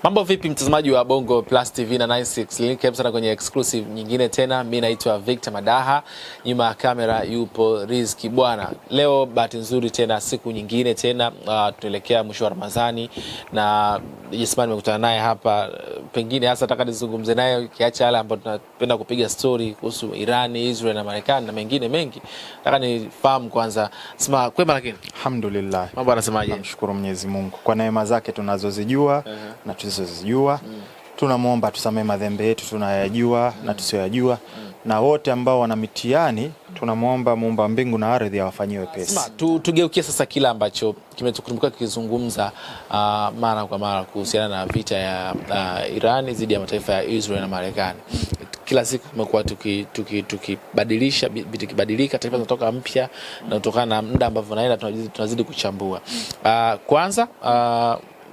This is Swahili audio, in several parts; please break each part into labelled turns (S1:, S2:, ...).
S1: Mambo vipi mtazamaji wa Bongo Plus TV na 96 Link, karibu sana kwenye exclusive nyingine tena. Mimi naitwa Victor Madaha, nyuma ya kamera yupo Rizki bwana. Leo bahati nzuri tena siku nyingine tena tunaelekea mwisho wa Ramadhani na Jesmani nimekutana naye hapa. Pengine hasa nataka nizungumze naye kiacha yale ambayo tunapenda kupiga story kuhusu Iran, Israel na Marekani na mengine mengi. Nataka nifahamu kwanza, sema kwema lakini
S2: alhamdulillah.
S1: Mambo anasemaje?
S2: Namshukuru Mwenyezi Mungu kwa neema zake tunazozijua na tusizozijua. Tunamuomba tusamee madhambi yetu tunayajua na tusiyojua. Na wote ambao wana mitihani tunamuomba Muumba mbingu na ardhi awafanyie wepesi.
S1: Tugeukie sasa kila ambacho kimetukumbuka kizungumza mara kwa mara kuhusiana na vita ya Iran dhidi ya mataifa ya Israel na Marekani. Kila siku tumekuwa tukibadilisha tukibadilika, taifa zinatoka mpya na kutokana na muda ambavyo naenda tunazidi kuchambua. Kwanza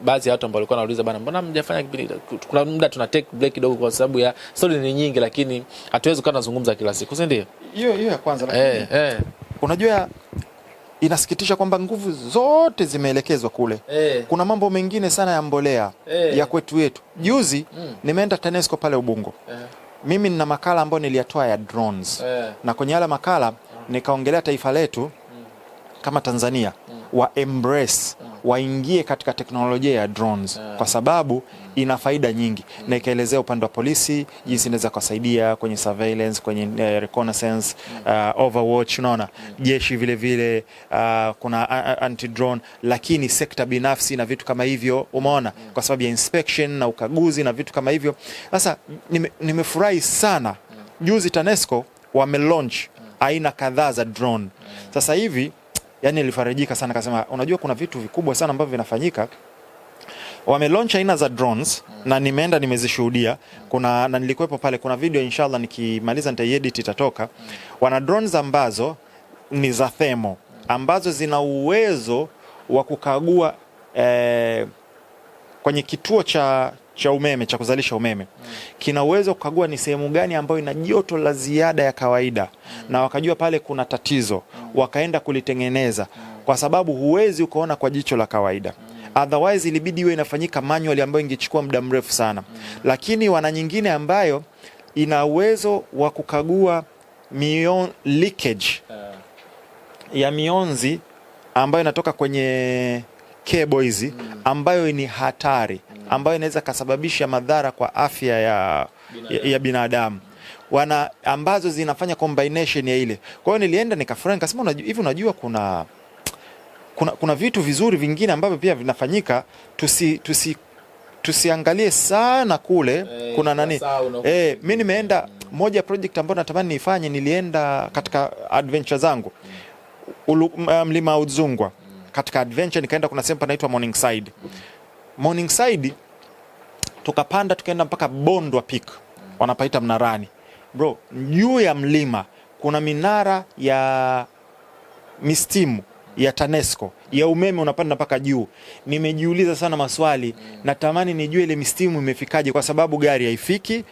S1: baadhi ya watu ambao walikuwa wanauliza bana, mbona mjafanya kipindi? Kuna muda tuna take break kidogo kwa sababu ya story ni nyingi, lakini hatuwezi kuwa tunazungumza kila siku, si ndio?
S2: Hiyo ya kwanza, lakini unajua inasikitisha kwamba nguvu zote zimeelekezwa kule. Kuna mambo mengine sana ya mbolea ya kwetu. Juzi nimeenda TANESCO pale Ubungo. Mimi nina makala ambayo niliyatoa ya drones. Na kwenye yale makala nikaongelea taifa letu kama Tanzania wa embrace waingie katika teknolojia ya drones kwa sababu ina faida nyingi, na ikaelezea upande wa polisi jinsi inaweza kusaidia kwenye surveillance, kwenye reconnaissance, overwatch, unaona, jeshi vile vile kuna anti drone, lakini sekta binafsi na vitu kama hivyo, umeona, kwa sababu ya inspection na ukaguzi na vitu kama hivyo. Sasa nimefurahi sana juzi TANESCO wame launch aina kadhaa za drone. Sasa hivi yani nilifarijika sana, kasema unajua kuna vitu vikubwa sana ambavyo vinafanyika. Wame launch aina za drones na nimeenda nimezishuhudia. Kuna na nilikuwepo pale, kuna video inshallah nikimaliza nitaiedit itatoka. Wana drones ambazo ni za thermo, ambazo zina uwezo wa kukagua kwenye kituo cha umeme cha kuzalisha umeme. Kina uwezo kukagua ni sehemu gani ambayo ina joto la ziada ya kawaida, na wakajua pale kuna tatizo, wakaenda kulitengeneza, kwa sababu huwezi ukaona kwa jicho la kawaida. Otherwise ilibidi iwe inafanyika manually ambayo ingechukua muda mrefu sana. Lakini wana nyingine ambayo ina uwezo wa kukagua leakage ya mionzi ambayo inatoka kwenye cable hizi ambayo ni hatari, ambayo inaweza kusababisha madhara kwa afya ya binadamu. Wana ambazo zinafanya combination ya ile. Kwa hiyo nilienda nikafurahi, nikasema hivi unajua kuna vitu vizuri vingine ambavyo pia vinafanyika, tusiangalie sana kule kuna nani. Mimi nimeenda moja project ambayo natamani nifanye, nilienda katika adventure zangu mlima Udzungwa. Katika adventure nikaenda kuna sehemu panaitwa Morningside, tukapanda tukaenda mpaka Bondwa Peak, wanapaita Mnarani. Bro, juu ya mlima kuna minara ya mistimu ya TANESCO ya umeme, unapanda mpaka juu. Nimejiuliza sana maswali, natamani nijue ile mistimu imefikaje, kwa sababu gari haifiki,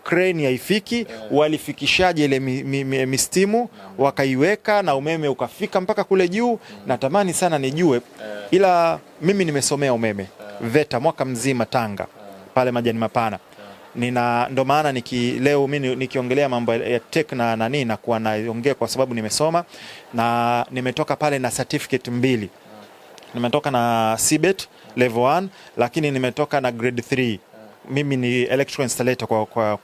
S2: crane haifiki, walifikishaje ile mistimu wakaiweka na umeme ukafika mpaka kule juu. Natamani sana nijue, ila mimi nimesomea umeme VETA mwaka mzima Tanga pale Majani Mapana. Ndo maana leo mimi nikiongelea mambo ya tech na nani na kuwa naongea kwa sababu nimesoma na nimetoka pale na certificate 2. Nimetoka na CBET level 1, lakini nimetoka na grade 3. Mimi ni electrical installator kwa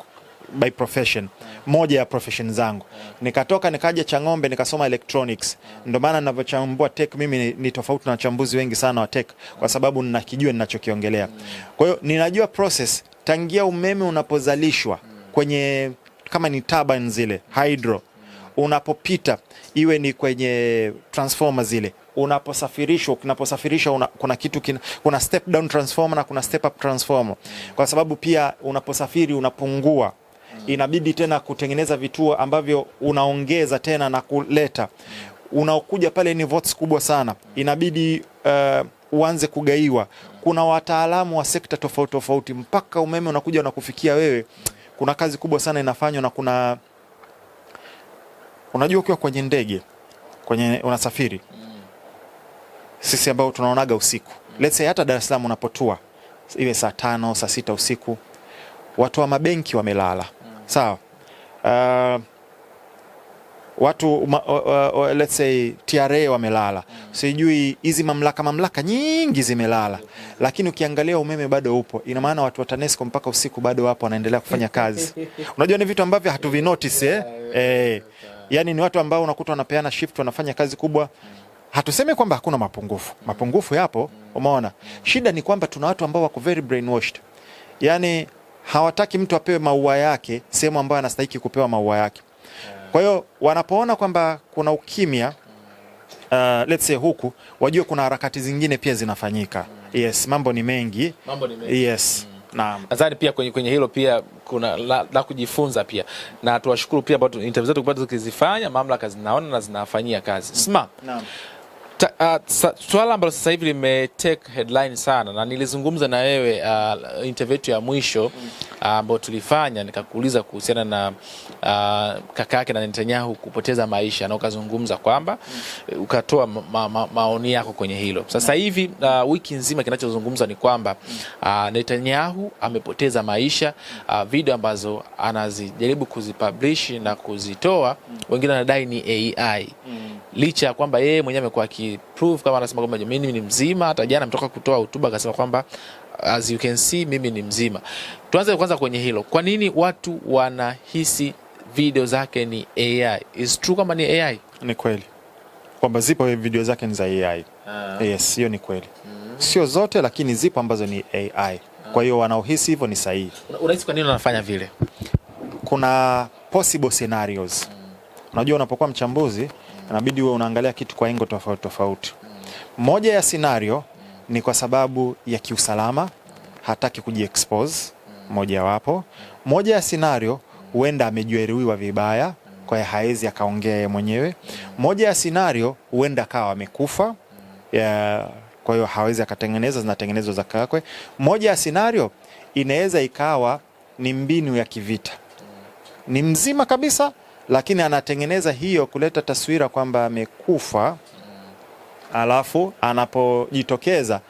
S2: by profession, moja ya profession zangu. Nikatoka nikaja Chang'ombe nikasoma electronics. Ndio maana ninavyochambua tech mimi ni tofauti na wachambuzi wengi sana wa tech, kwa sababu ninakijua ninachokiongelea. Kwa hiyo ninajua process tangia umeme unapozalishwa kwenye kama ni turbine zile hydro, unapopita iwe ni kwenye transformer zile, unaposafirishwa kuna kitu kuna step down transformer na kuna step up transformer, kwa sababu pia unaposafiri unapungua, inabidi tena kutengeneza vituo ambavyo unaongeza tena na kuleta. Unaokuja pale ni volts kubwa sana, inabidi uanze kugaiwa. Kuna wataalamu wa sekta tofauti mpaka umeme unakuja na kufikia wewe. Kuna kazi kubwa sana inafanywa, na unajua ukiwa kwenye ndege unasafiri, sisi ambao tunaonaga usiku, let's say hata Dar es Salaam unapotua iwe saa 5 saa 6 usiku, watu wa mabenki wamelala. Sawa. Watu let's say TRA wamelala. Sijui hizi mamlaka nyingi zimelala. Lakini ukiangalia umeme bado upo. Ina maana watu wa TANESCO mpaka usiku bado wapo wanaendelea kufanya kazi. Unajua ni vitu ambavyo hatuvinotice yani ni watu ambao unakuta wanapeana shift, wanafanya kazi kubwa. Hatusemi kwamba hakuna mapungufu. Mapungufu yapo, umeona. Shida ni kwamba tuna watu ambao wako very brainwashed. Yani hawataki mtu apewe maua yake sehemu ambayo anastahili kupewa maua yake. Kwa hiyo wanapoona kwamba kuna ukimya let's say huku, wajue kuna harakati zingine pia zinafanyika. Yes, mambo ni mengi. Yes. Naam.
S1: Nadhani pia kwenye hilo pia kuna la kujifunza pia. Na tuwashukuru pia ambao interview zetu kupata tukizifanya, mamlaka zinaona na zinafanyia kazi. Sma.
S2: Naam.
S1: Swala ambalo sasa hivi limetake headline sana, na nilizungumza na wewe interview ya mwisho ambao tulifanya, nikakuuliza kuhusiana na kaka yake na Netanyahu kupoteza maisha, na ukazungumza kwamba ukatoa maoni yako kwenye hilo. Sasa hivi wiki nzima kinachozungumzwa ni kwamba Netanyahu amepoteza maisha. Video ambazo anazijaribu kuzipublish na kuzitoa, wengine wanadai ni AI. Licha ya kwamba yeye mwenyewe amekuwa akiprove kama anasema kwamba mimi ni mzima. Hata jana ametoka kutoa hotuba akasema kwamba as you can see mimi ni mzima. Tuanze kwanza kwenye hilo. Kwa nini watu wanahisi video zake ni AI? Is true kama ni AI?
S2: Ni kweli kwamba zipo video zake ni za AI. Yes, hiyo ni kweli. Sio zote, lakini zipo ambazo ni AI. Kwa hiyo wanaohisi hivyo ni sahihi.
S1: Unahisi kwa nini wanafanya vile?
S2: Kuna possible scenarios. Unajua unapokuwa mchambuzi inabidi uwe unaangalia kitu kwa engo tofauti tofauti. Moja ya scenario ni kwa sababu ya kiusalama, hataki kujiexpose, moja wapo. Moja ya scenario huenda amejeruhiwa vibaya, kwa hiyo haezi akaongea yeye mwenyewe. Moja ya scenario huenda akawa amekufa, kwa hiyo hawezi akatengeneza, zinatengenezwa za kakwe. Moja ya scenario inaweza ikawa ni mbinu ya kivita. Ni mzima kabisa, lakini anatengeneza hiyo kuleta taswira kwamba amekufa, alafu anapojitokeza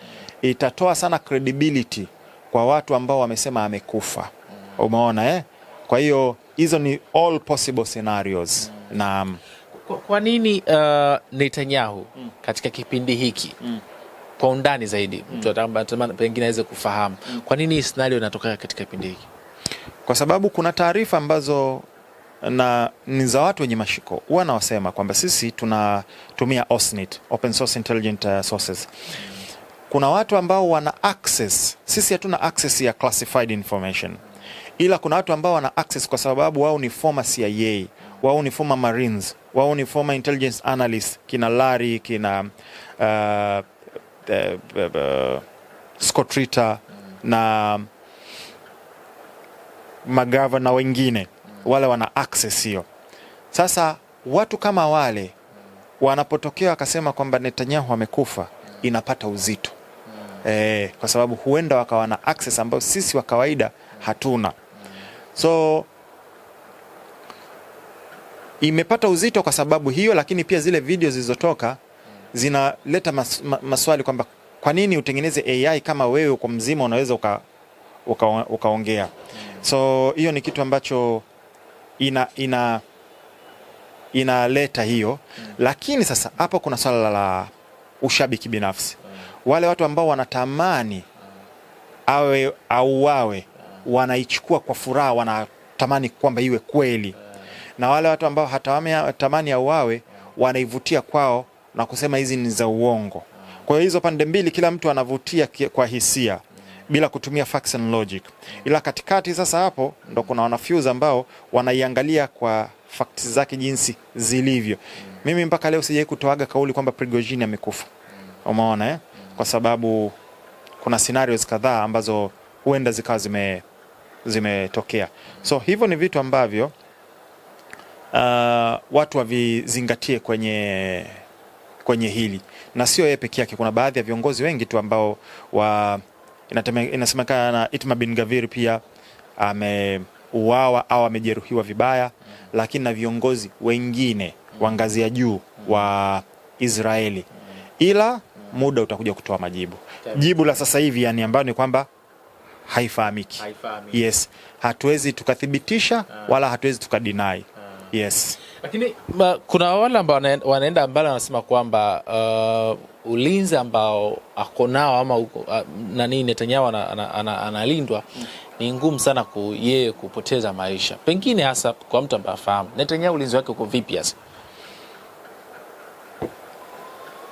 S2: itatoa sana credibility kwa watu ambao wamesema amekufa. Umeona Kwa hiyo hizo ni all possible scenarios. Na
S1: kwa nini Netanyahu katika kipindi hiki kwa undani zaidi mtu atamani pengine aweze kufahamu kwa nini scenario inatokea katika kipindi hiki?
S2: Kwa sababu kuna taarifa ambazo na ni za watu wenye mashiko wanawasema kwamba sisi tunatumia OSINT, Open Source Intelligent Sources. Kuna watu ambao wana access, sisi hatuna access ya classified information, ila kuna watu ambao wana access kwa sababu wao ni former CIA, wao ni former Marines, wao ni former intelligence analyst, kina Larry, kina Scott Ritter na McGovern na wengine. Wale wana access hiyo. Sasa watu kama wale wanapotokea wakasema kwamba Netanyahu amekufa, inapata uzito. Kwa sababu huenda wakawa na access ambayo sisi wa kawaida hatuna. So imepata uzito kwa sababu hiyo, lakini pia zile video zilizotoka zinaleta maswali kwamba kwa nini utengeneze AI kama wewe uko mzima unaweza ukaongea. So hiyo ni kitu ambacho inaleta hiyo. Lakini sasa hapo kuna swala la ushabiki binafsi. Wale watu ambao wanatamani awe au wawe wanaichukua kwa furaha, wanatamani kwamba iwe kweli. Na wale watu ambao hatamani au wawe wanaivutia kwao na kusema hizi ni za uongo. Kwa hiyo hizo pande mbili kila mtu anavutia kwa hisia bila kutumia facts and logic. Ila katikati sasa hapo ndo kuna wanafuse ambao wanaiangalia kwa facts zake jinsi zilivyo. Mimi mpaka leo sijai kutoaga kauli kwamba Prigozhin amekufa. Umeona Kwa sababu kuna scenarios kadhaa ambazo huenda zikawa zimetokea. So hivyo ni vitu ambavyo watu wavizingatie kwenye hili. Na sio yeye peke yake, kuna baadhi ya viongozi wengi tu ambao inasemekana Itamar Ben-Gvir pia ameuawa au amejeruhiwa vibaya, lakini na viongozi wengine wa ngazi ya juu wa Israeli. Ila muda utakuja kutoa majibu. Jibu la sasa hivi ambao ni kwamba haifahamiki. Yes, hatuwezi tukathibitisha wala hatuwezi tukadeny. Yes.
S1: Lakini kuna wale ambao wanaenda mbali wanasema kwamba ulinzi ambao ako nao ama nani Netanyahu analindwa ni ngumu sana yeye kupoteza maisha. Pengine hasa kwa mtu ambaye afahamu Netanyahu ulinzi wake uko vipi hasa?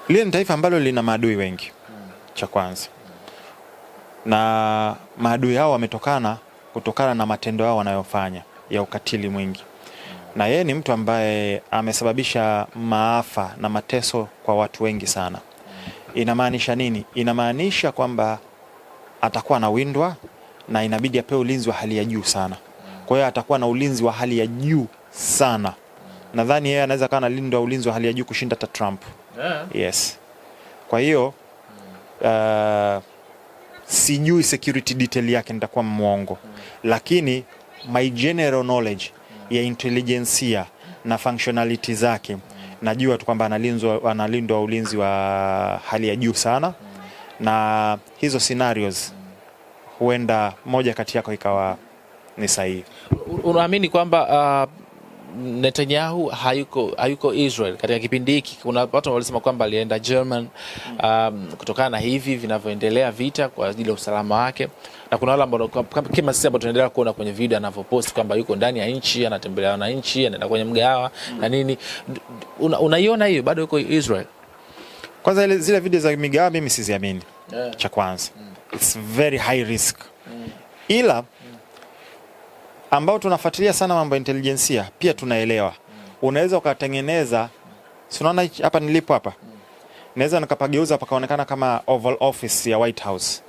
S2: Lile ni taifa ambalo lina maadui wengi. Cha kwanza. Na maadui hao kutokana na matendo yao wanayofanya ya ukatili mwingi. Na yeye ni mtu ambaye amesababisha maafa na mateso kwa watu wengi sana. Inamaanisha nini? Inamaanisha kwamba atakuwa anawindwa na inabidi apewe ulinzi wa hali ya juu sana. Kwa hiyo atakuwa na ulinzi wa hali ya juu sana. Nadhani yeye anaweza kuwa analindwa ulinzi wa hali ya juu kushinda hata Trump. Yes. Kwa hiyo sijui security detail yake, nitakuwa mwongo. Lakini my general knowledge ya intelligence na functionality zake, najua tu kwamba analindwa ulinzi wa hali ya juu sana. Na hizo scenarios huenda moja kati yako ikawa ni sahihi.
S1: Unaamini kwamba Netanyahu hayuko Israel katika kipindi hiki? Kuna watu walisema kwamba alienda German kutokana na hivi vinavyoendelea vita kwa ajili ya usalama wake, na kuna wale ambao kama sisi ambao tunaendelea kuona kwenye video anavyopost kwamba yuko ndani ya nchi, anatembelea na nchi, anaenda kwenye mgahawa na nini. Unaiona hiyo bado yuko Israel?
S2: Kwanza zile video za migahawa mimi siziamini. Cha kwanza, it's very high risk. Ila ambao tunafuatilia sana mambo ya intelijensia pia tunaelewa. Unaweza ukatengeneza, si unaona hapa nilipo hapa, naweza nikapageuza pakaonekana kama Oval Office ya White House.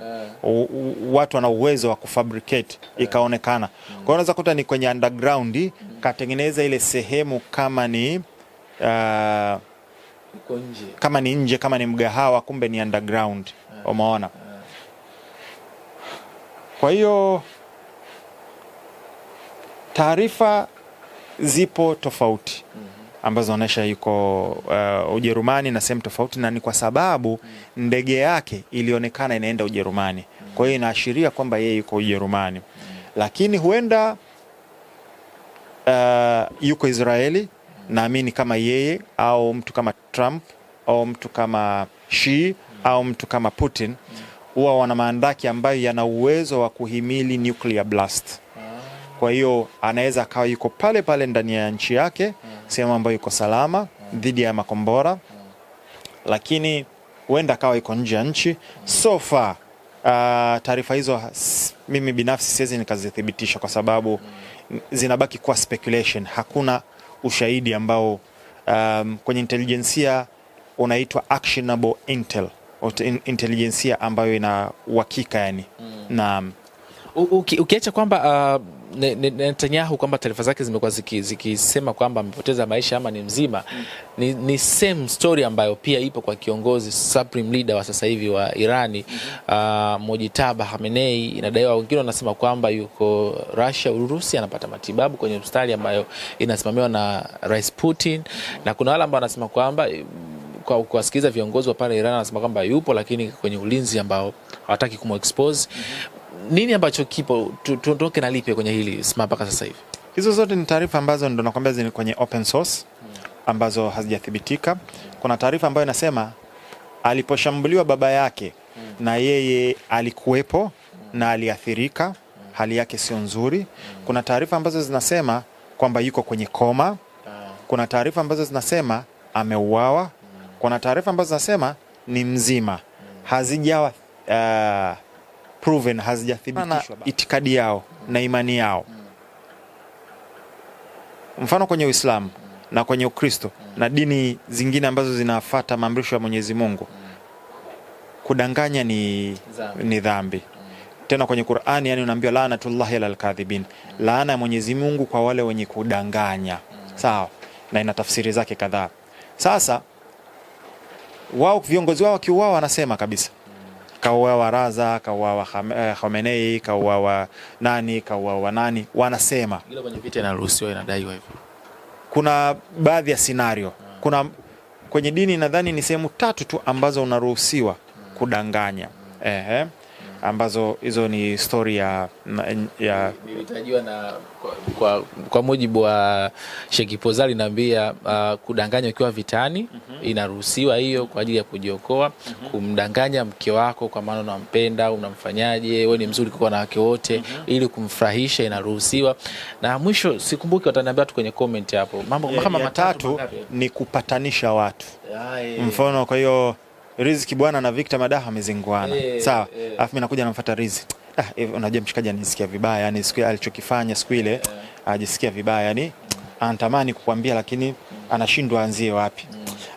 S2: Watu wana uwezo wa kufabricate ikaonekana. Kwa hiyo unaweza kuta ni kwenye underground katengeneza ile sehemu kama ni kama ni nje, kama ni mgahawa, kumbe ni underground. Umeona? Kwa hiyo taarifa zipo tofauti ambazo zinaonyesha yuko Ujerumani na sehemu tofauti, na ni kwa sababu ndege yake ilionekana inaenda Ujerumani. Kwa hiyo inaashiria kwamba yeye yuko Ujerumani. Lakini huenda yuko Israeli, naamini kama yeye au mtu kama Trump au mtu kama Xi au mtu kama Putin huwa wana maandaki ambayo yana uwezo wa kuhimili nuclear blast. Kwa hiyo anaweza akawa yuko pale pale ndani ya nchi yake, sehemu ambayo yuko salama dhidi ya makombora, lakini huenda akawa yuko nje ya nchi. So far taarifa hizo mimi binafsi siwezi nikazithibitisha kwa sababu zinabaki kuwa speculation. Hakuna ushahidi ambao kwenye intelijensia unaitwa actionable intel, intelijensia ambayo ina uhakika yani. Na
S1: ukiacha kwamba Netanyahu kwamba taarifa zake zimekuwa zikisema kwamba amepoteza maisha ama ni mzima, ni same story ambayo pia ipo kwa kiongozi supreme leader wa sasa hivi wa Irani, Mojtaba Khamenei. Inadaiwa, wengine wanasema kwamba yuko Russia, Urusi, anapata matibabu kwenye hospitali ambayo inasimamiwa na Rais Putin, na kuna wale ambao wanasema kwamba kwa kuwasikiliza viongozi wa pale Iran wanasema kwamba yupo lakini kwenye ulinzi ambao hawataki kumexpose. Nini ambacho kipo, tuondoke na lipi kwenye hili mpaka sasa hivi?
S2: Hizo zote ni taarifa ambazo ndo nakwambia zini kwenye open source ambazo hazijathibitika. Kuna taarifa ambayo inasema aliposhambuliwa baba yake na yeye alikuwepo na aliathirika, hali yake sio nzuri. Kuna taarifa ambazo zinasema kwamba yuko kwenye koma. Kuna taarifa ambazo zinasema ameuawa. Kuna taarifa ambazo zinasema ni mzima. Hazijawa proven, hazijathibitishwa itikadi yao na imani yao. Mfano kwenye Uislamu na kwenye Ukristo na dini zingine ambazo zinafuata maamrisho ya Mwenyezi Mungu, kudanganya ni dhambi. Tena kwenye Qur'ani yani unaambiwa laanatullahi alal kadhibin, laana ya Mwenyezi Mungu kwa wale wenye kudanganya. Sawa? Na ina tafsiri zake kadhaa. Sasa wao viongozi wao kiuao wanasema kabisa kauawa Raza, kauawa Khamenei, kauawa nani, wanasema
S1: ile kwenye vita inaruhusiwa, inadaiwa hivyo.
S2: Kuna baadhi ya scenario, kuna kwenye dini nadhani ni sehemu 3 tu ambazo unaruhusiwa kudanganya. ambazo hizo ni story ya
S1: nilitajwa na kwa mujibu wa Sheikh Pozali naambia kudanganya ukiwa vitani inaruhusiwa hiyo kwa ajili ya kujiokoa. Kumdanganya mke wako kwa maana unampenda, unamfanyaje, wewe ni mzuri kwa wanawake wote, ili kumfurahisha inaruhusiwa. Na mwisho sikumbuki wataniambia tu kwenye comment hapo mambo kama matatu
S2: ni kupatanisha watu. Mfano, kwa hiyo Riziki bwana na Victor Madaha wamezinguana. Sawa. Alafu mimi nakuja namfuata Riziki. Unajua mshikaji anisikia vibaya, yani siku alichokifanya siku ile ajisikia vibaya, yani anatamani kukwambia lakini anashindwa anzie wapi.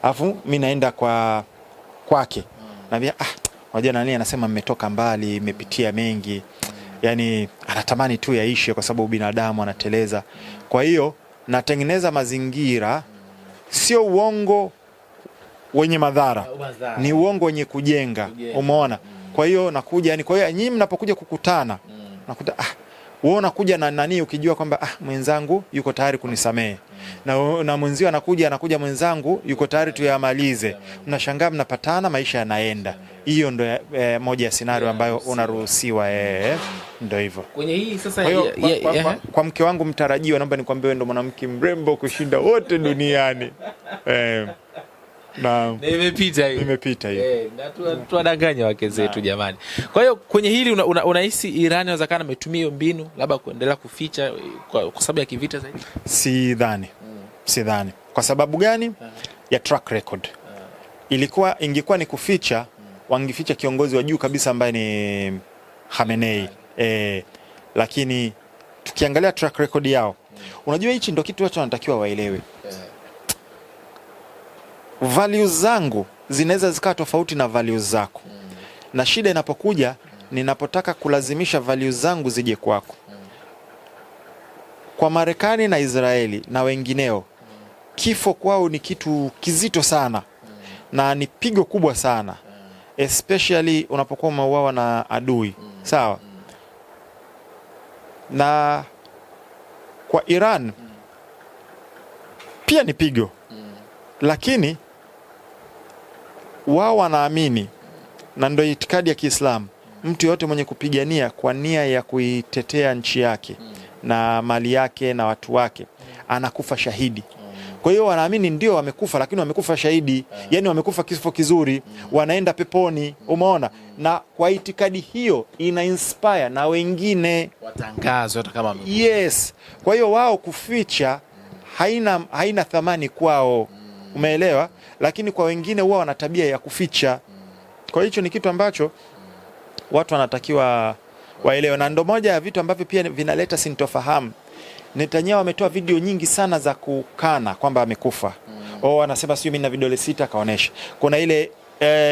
S2: Alafu mimi naenda kwake. Naambia unajua nani, anasema mmetoka mbali, mmepitia mengi. Yani anatamani tu yaishe kwa sababu binadamu anateleza. Kwa hiyo natengeneza mazingira, sio uongo wenye madhara, ni uongo wenye kujenga. Umeona? Kwa hiyo nakuja, yani kwa hiyo nyinyi mnapokuja kukutana nakuta wewe unakuja na nani ukijua kwamba mwenzangu yuko tayari kunisamehe, na mwenzio anakuja mwenzangu yuko tayari tuyamalize. Mnashangaa mnapatana, maisha yanaenda. Hiyo ndio moja ya scenario ambayo unaruhusiwa. Ndio hivyo.
S1: Kwenye hii sasa
S2: kwa mke wangu mtarajiwa, naomba nikwambie wewe ndio mwanamke mrembo kushinda wote duniani. Na nimepita hiyo.
S1: Na tuwadanganya wake zetu jamani. Kwa hiyo kwenye hili unahisi Iran inaweza kana ametumia hiyo mbinu labda kuendelea kuficha kwa sababu ya kivita zaidi?
S2: Sidhani. Kwa sababu gani? Ya track record. Ingekuwa ni kuficha, wangeficha kiongozi wa juu kabisa ambaye ni Khamenei. Lakini tukiangalia track record yao, unajua hichi ndio kitu watu wanatakiwa waelewe. Values zangu zinaweza zikawa tofauti na values zako. Na shida inapokuja, ninapotaka kulazimisha values zangu zije kwako. Kwa Marekani na Israeli na wengineo, kifo kwao ni kitu kizito sana na ni pigo kubwa sana, especially unapokuwa umeuawa na adui. Sawa? Na kwa Iran pia ni pigo, lakini wao wanaamini, na ndio itikadi ya Kiislamu, mtu yote mwenye kupigania kwa nia ya kuitetea nchi yake na mali yake na watu wake anakufa shahidi. Kwa hiyo wanaamini ndio wamekufa, lakini wamekufa shahidi, yani wamekufa kifo kizuri, wanaenda peponi. Umeona? Na kwa itikadi hiyo ina inspire na wengine
S1: watangazo hata kama
S2: yes. Kwa hiyo wao kuficha haina thamani kwao. Umeelewa? Lakini kwa wengine wao wana tabia ya kuficha. Kwa hiyo ni kitu ambacho watu wanatakiwa waelewe, na ndio moja ya vitu ambavyo pia vinaleta sintofahamu. Netanyahu ametoa video nyingi sana za kukana kwamba amekufa. Anasema sio mimi na vidole 6 kaonesha. Kuna ile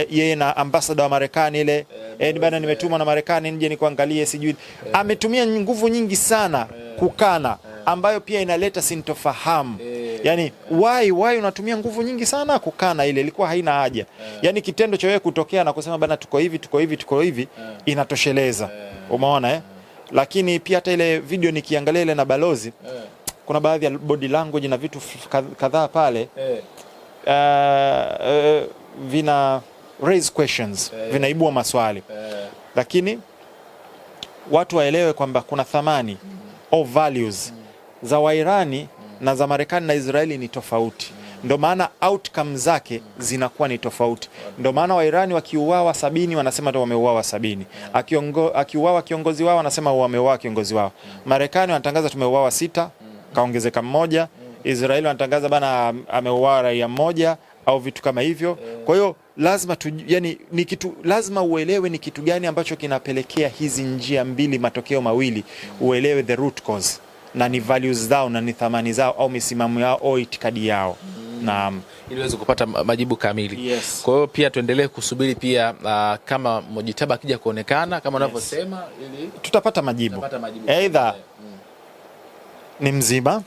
S2: yeye na ambassador wa Marekani ile bana nimetumwa na Marekani nje nikuangalie sijui. Ametumia nguvu nyingi sana kukana, ambayo pia inaleta sintofahamu. Yani why unatumia nguvu nyingi sana kukana? Ile ilikuwa haina haja. Yani kitendo cha wewe kutokea na kusema bana tuko hivi inatosheleza. Umeona Lakini pia hata ile video nikiangalia ile na balozi, kuna baadhi ya body language na vitu kadhaa pale vina raise questions, vinaibua maswali. Lakini watu waelewe kwamba kuna thamani of values za Wairani na za Marekani na Israeli ni tofauti. Ndio maana outcome zake zinakuwa ni tofauti. Ndio maana Wairani wakiuawa 70 wanasema tu wameuawa 70. Akiuawa kiongozi wao wanasema wameuawa kiongozi wao. Marekani wanatangaza tumeuawa 6, kaongezeka mmoja. Israeli wanatangaza bana ameuawa raia mmoja au vitu kama hivyo. Kwa hiyo lazima ni kitu, lazima uelewe ni kitu gani ambacho kinapelekea hizi njia mbili, matokeo mawili. Uelewe the root cause, na ni values zao na ni thamani zao au misimamo yao au itikadi yao. Na
S1: ili uweze kupata majibu kamili.
S2: Yes.
S1: Kwa hiyo pia tuendelee kusubiri pia kama Mojitaba akija kuonekana kama unavyosema, ili
S2: tutapata majibu. Either ni mzima,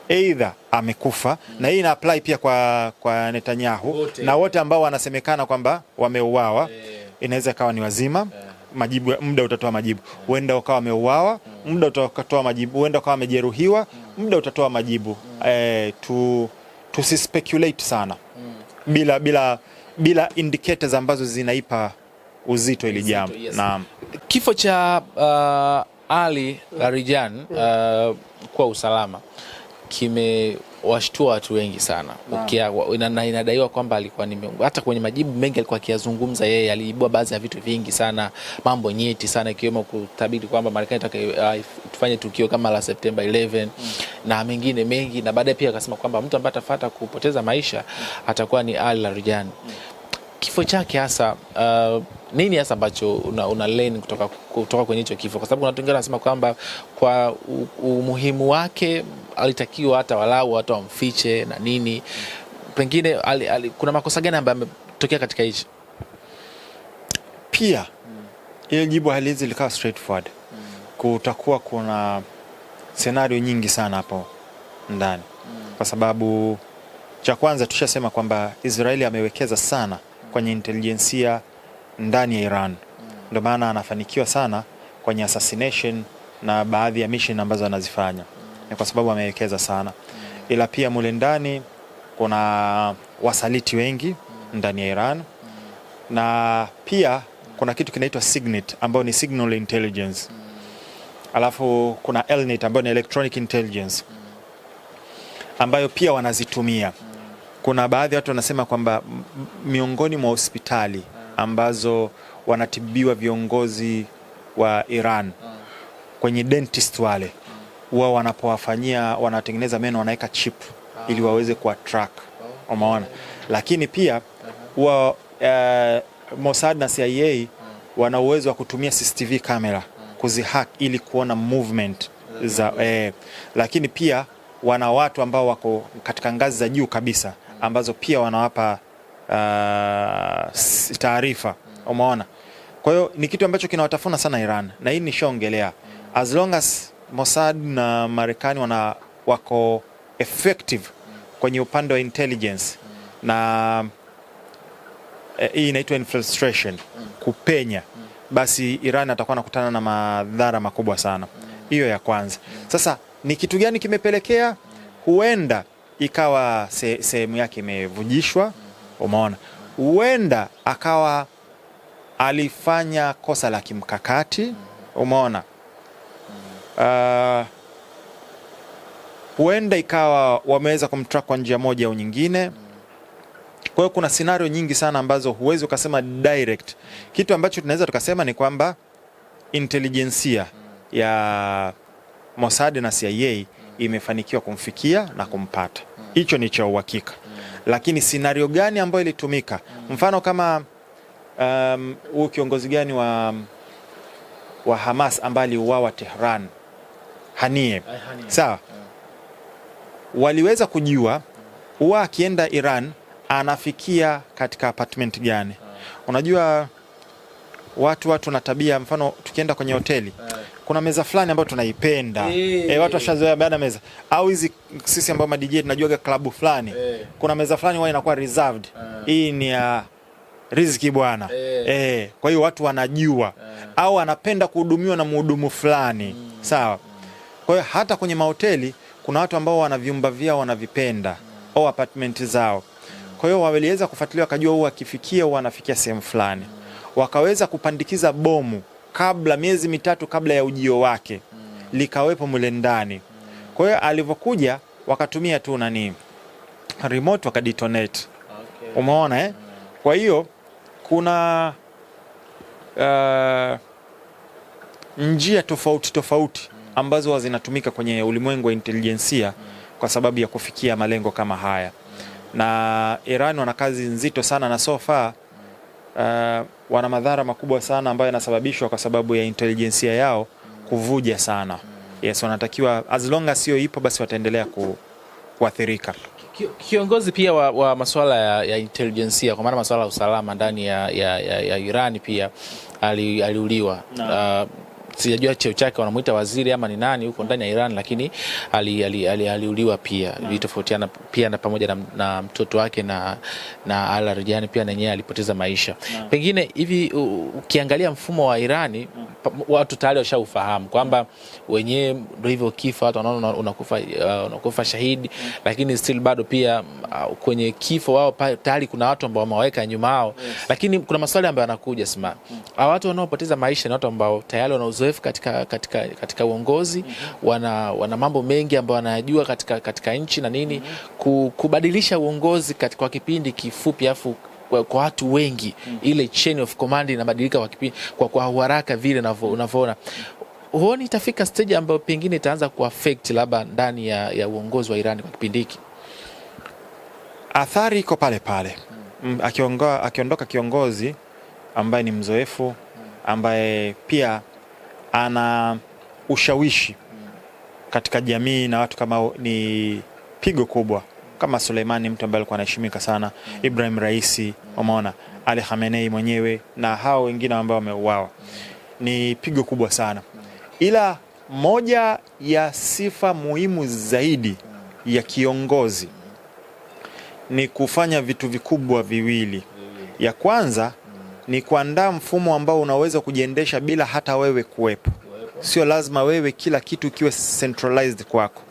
S2: either amekufa. Na hii ina apply pia kwa Netanyahu na wote ambao wanasemekana kwamba wameuawa. Inaweza kawa ni wazima, majibu muda utatoa majibu. Huenda ukawa wameuawa, muda utatoa majibu. Huenda ukawa wamejeruhiwa, muda utatoa majibu. Tusispekulate sana bila indicators ambazo zinaipa uzito ili jambo.
S1: Yes.
S2: Naam.
S1: Kifo cha Ali Larijani kwa usalama kimewashtua watu wengi sana. Na inadaiwa kwamba alikuwa hata kwenye majibu mengi alikuwa akiyazungumza yeye, aliibua baadhi ya vitu vingi sana, mambo nyeti sana, ikiwemo kutabiri kwamba Marekani tufanye tukio kama la September 11 na mengine mengi, na baadaye pia akasema kwamba mtu ambaye atafuata kupoteza maisha atakuwa ni Ali Larijani. Kifo chake hasa nini hasa ambacho una learn kutoka kwenye hicho kifo? Kwa sababu watu wengine wanasema kwamba kwa umuhimu wake alitakiwa hata walau watu wamfiche na nini. Pengine kuna makosa gani ambayo yametokea katika hicho?
S2: Pia ile jibu haliwezi likawa straightforward. Kutakuwa kuna scenario nyingi sana hapo ndani. Kwa sababu cha kwanza tushasema kwamba Israeli amewekeza sana kwenye intelijensia ndani ya Iran. Ndio maana anafanikiwa sana kwenye assassination na baadhi ya mission ambazo anazifanya. Ni kwa sababu amewekeza sana. Ila pia mule ndani kuna wasaliti wengi ndani ya Iran. Na pia kuna kitu kinaitwa SIGINT ambao ni signal intelligence. Alafu kuna ELNIT ambao ni electronic intelligence ambayo pia wanazitumia. Kuna baadhi ya watu wanasema kwamba miongoni mwa hospitali ambazo wanatibiwa viongozi wa Iran, kwenye dentist wale wao wanapowafanyia, wanatengeneza meno, wanaweka chip ili waweze kuwa track, umeona. Lakini pia Mossad na CIA wana uwezo wa kutumia CCTV camera kuzihack ili kuona movement za lakini pia wana watu ambao wako katika ngazi za juu kabisa ambazo pia wanawapa taarifa, umeona. Kwa hiyo ni kitu ambacho kinawatafuna sana Iran, na hii nishaongelea. As long as Mossad na Marekani wako effective kwenye upande wa intelligence na hii inaitwa infiltration, kupenya, basi Iran atakuwa anakutana na madhara makubwa sana. Hiyo ya kwanza. Sasa ni kitu gani kimepelekea? Huenda ikawa sehemu yake imevujishwa, umeona. Huenda akawa alifanya kosa la kimkakati, umeona. Huenda ikawa wameweza kumtrack kwa njia moja au nyingine. Kwa hiyo kuna scenario nyingi sana ambazo huwezi ukasema direct. Kitu ambacho tunaweza tukasema ni kwamba intelijensia ya Mossad na CIA imefanikiwa kumfikia na kumpata. Hicho ni cha uhakika. Lakini scenario gani ambayo ilitumika? Mfano kama huyu kiongozi gani wa Hamas ambaye aliuawa Tehran, Haniyeh. Sawa. Waliweza kujua huwa akienda Iran anafikia katika apartment gani. Unajua watu na tabia, mfano tukienda kwenye hoteli kuna meza fulani ambayo tunaipenda. Watu washazoea baada meza. Au hizi sisi ambao ma DJ tunajuaga klabu fulani. Kuna meza fulani huwa inakuwa reserved. Hii ni ya riziki bwana. Kwa hiyo watu wanajua. Au anapenda kuhudumiwa na mhudumu fulani. Sawa. Kwa hiyo hata kwenye mahoteli kuna watu ambao wana vyumba vyao wanavipenda au apartment zao. Kwa hiyo waliweza kufuatilia, wakajua huwa akifikia huwa anafikia sehemu fulani. Wakaweza kupandikiza bomu kabla, miezi mitatu kabla ya ujio wake, likawepo mule ndani. Kwa hiyo alivyokuja wakatumia tu remote wakadetonate. Umeona Kwa hiyo kuna njia tofauti ambazo zinatumika kwenye ulimwengu wa intelijensia kwa sababu ya kufikia malengo kama haya. Na Iran wana kazi nzito sana, na so far wana madhara makubwa sana ambayo yanasababishwa kwa sababu ya intelijensia yao kuvuja sana. Yes, wanatakiwa as long as sio ipo basi wataendelea kuathirika.
S1: Kiongozi pia wa masuala ya intelijensia, kwa maana masuala ya usalama ndani ya Iran pia aliuliwa. sijajua cheo chake wanamuita waziri ama ni nani huko ndani ya Iran, lakini aliuliwa pia. Ilitofautiana pia na pamoja na mtoto wake na Al-Larijani pia na yeye alipoteza maisha. Pengine hivi ukiangalia mfumo wa Irani, watu tayari washaufahamu kwamba wenyewe ndio hivyo, kifo watu wanaona unakufa shahidi, lakini still bado pia kwenye kifo wao tayari kuna watu ambao wameweka nyuma yao. Lakini kuna maswali ambayo yanakuja sema, watu wanaopoteza maisha ni watu ambao tayari wana uzoefu katika uongozi, wana mambo mengi ambayo wanayajua katika nchi na nini. Kubadilisha uongozi kwa kipindi kifupi afu kwa watu wengi, ile chain of command inabadilika kwa kipindi kwa haraka vile unavyoona, huoni itafika stage ambayo pengine itaanza kuaffect labda ndani ya uongozi wa Iran kwa kipindi hiki?
S2: Athari iko pale pale. Akiondoka kiongozi ambaye ni mzoefu, ambaye pia ana ushawishi katika jamii na watu, kama ni pigo kubwa. Kama Suleimani, mtu ambaye alikuwa anaheshimika sana, Ibrahim Raisi, umeona, Ali Khamenei mwenyewe na hao wengine ambao wameuawa, ni pigo kubwa sana. Ila moja ya sifa muhimu zaidi ya kiongozi ni kufanya vitu vikubwa viwili. Ya kwanza ni kuandaa mfumo ambao unaweza kujiendesha bila hata wewe kuwepo. Sio lazima wewe kila kitu kiwe centralized kwako,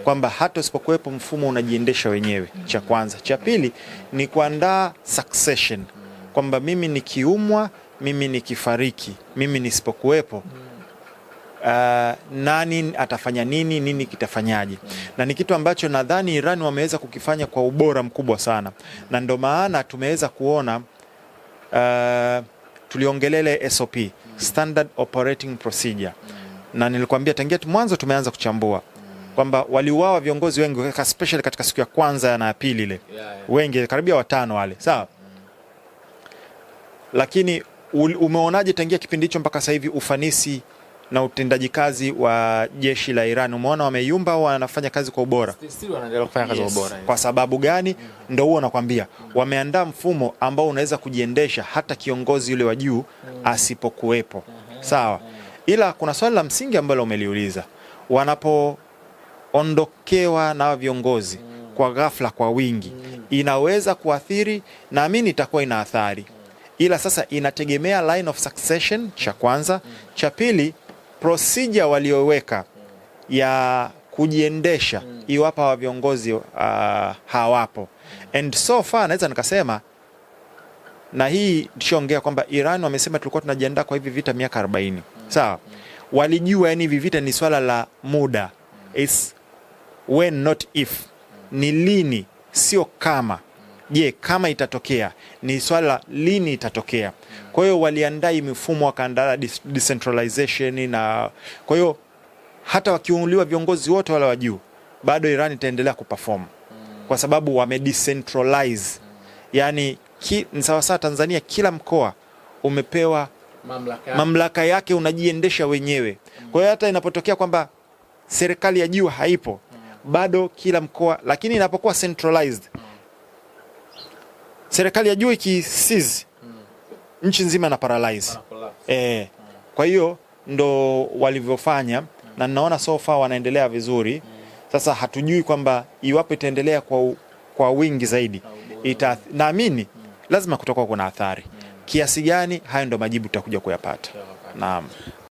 S2: kwamba hata usipokuwepo mfumo unajiendesha wenyewe. Cha kwanza. Cha pili ni kuandaa succession, kwamba mimi nikiumwa, mimi nikifariki, mimi nisipokuwepo, nani atafanya nini kitafanyaje. Na ni kitu ambacho nadhani Iran wameweza kukifanya kwa ubora mkubwa sana, na ndio maana tumeweza kuona tuliongelele SOP, Standard Operating Procedure, na nilikwambia tangia mwanzo tumeanza kuchambua kwamba waliuawa viongozi wengi, especially katika siku ya kwanza na ya pili ile, wengi karibia 5 wale, sawa. Lakini umeonaje tangia kipindi hicho mpaka sasa hivi ufanisi na utendaji kazi wa jeshi la Iran? Umeona wameyumba au wanafanya kazi kwa ubora?
S1: Still wanaendelea kufanya kazi kwa ubora.
S2: Kwa sababu gani? Ndio huo nakwambia, wameandaa mfumo ambao unaweza kujiendesha hata kiongozi yule wa juu asipokuwepo, sawa. Ila kuna swali la msingi ambalo umeliuliza, wanapoondokewa na viongozi kwa ghafla, kwa wingi, inaweza kuathiri? Naamini itakuwa ina athari, ila sasa inategemea line of succession, cha kwanza. Cha pili, procedure walioweka ya kujiendesha iwapo wa viongozi hawapo. And so far naweza nikasema, na hii tushongea kwamba Iran wamesema tulikuwa tunajiandaa kwa hivi vita miaka 40. Sawa. Walijua yani hivi vita ni swala la muda. It's when not if. Ni lini, sio kama. Je, kama itatokea, ni swala lini itatokea. Kwa hiyo waliandaa mifumo, wakaandaa decentralization, na kwa hiyo hata wakiuliwa viongozi wote wale wa juu, bado Iran itaendelea kuperform kwa sababu wamedecentralize. Yani ni sawa sawa Tanzania, kila mkoa umepewa mamlaka yake, unajiendesha wenyewe. Kwa hiyo hata inapotokea kwamba serikali ya juu haipo, bado kila mkoa, lakini inapokuwa centralized, serikali ya juu ikisizi, nchi nzima na paralyze. Kwa hiyo ndo walivyofanya, na naona so far wanaendelea vizuri. Sasa hatujui kwamba iwapo itaendelea kwa wingi zaidi, naamini lazima kutoka kuna athari. Kiasi gani? Hayo ndo majibu tutakuja kuyapata. Naam.